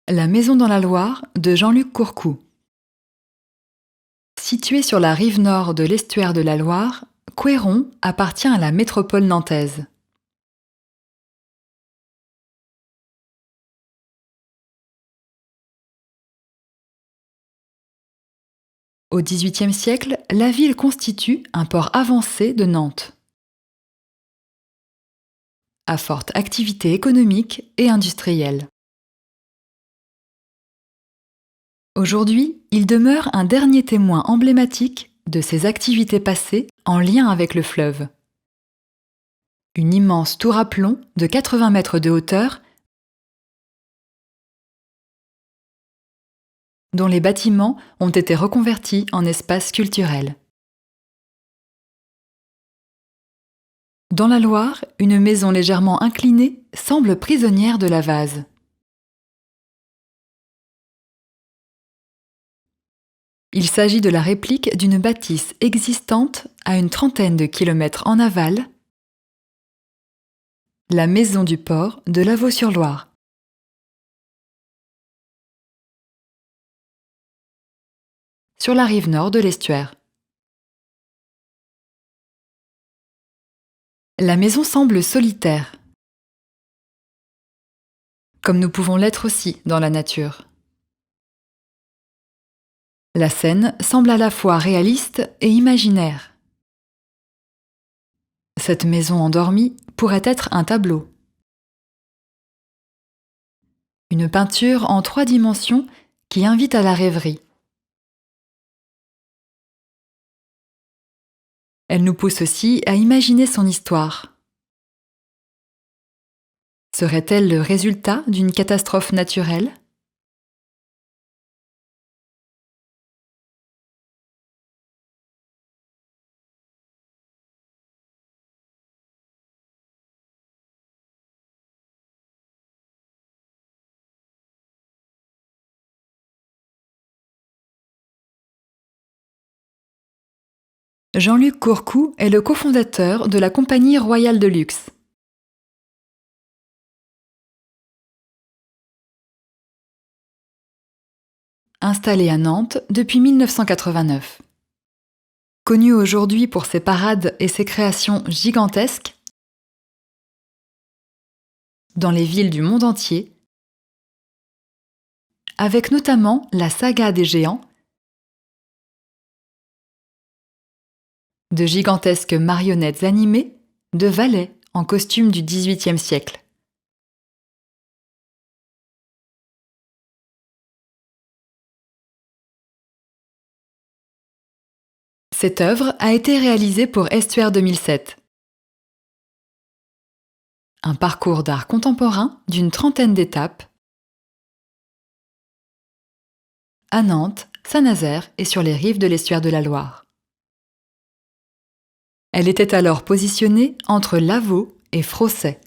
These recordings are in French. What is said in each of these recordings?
La maison dans la Loire de Jean-Luc Courcou. Située sur la rive nord de l'estuaire de la Loire, Couëron appartient à la métropole nantaise. Au XVIIIe siècle, la ville constitue un port avancé de Nantes, à forte activité économique et industrielle. Aujourd'hui, il demeure un dernier témoin emblématique de ses activités passées en lien avec le fleuve. Une immense tour à plomb de 80 mètres de hauteur, dont les bâtiments ont été reconvertis en espaces culturels. Dans la Loire, une maison légèrement inclinée semble prisonnière de la vase. Il s'agit de la réplique d'une bâtisse existante à une trentaine de kilomètres en aval, la maison du port de Lavaux-sur-Loire. Sur la rive nord de l'estuaire. La maison semble solitaire, comme nous pouvons l'être aussi dans la nature. La scène semble à la fois réaliste et imaginaire. Cette maison endormie pourrait être un tableau. Une peinture en 3 dimensions qui invite à la rêverie. Elle nous pousse aussi à imaginer son histoire. Serait-elle le résultat d'une catastrophe naturelle ? Jean-Luc Courcou est le cofondateur de la Compagnie Royale de Luxe. Installé à Nantes depuis 1989. Connu aujourd'hui pour ses parades et ses créations gigantesques dans les villes du monde entier, avec notamment la saga des géants, de gigantesques marionnettes animées, de valets en costume du XVIIIe siècle. Cette œuvre a été réalisée pour Estuaire 2007. Un parcours d'art contemporain d'une trentaine d'étapes à Nantes, Saint-Nazaire et sur les rives de l'estuaire de la Loire. Elle était alors positionnée entre Lavaux et Frosset.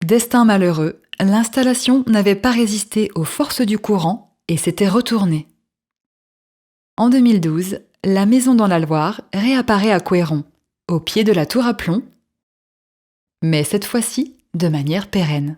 Destin malheureux, l'installation n'avait pas résisté aux forces du courant et s'était retournée. En 2012, la maison dans la Loire réapparaît à Couëron, au pied de la tour à plomb, mais cette fois-ci de manière pérenne.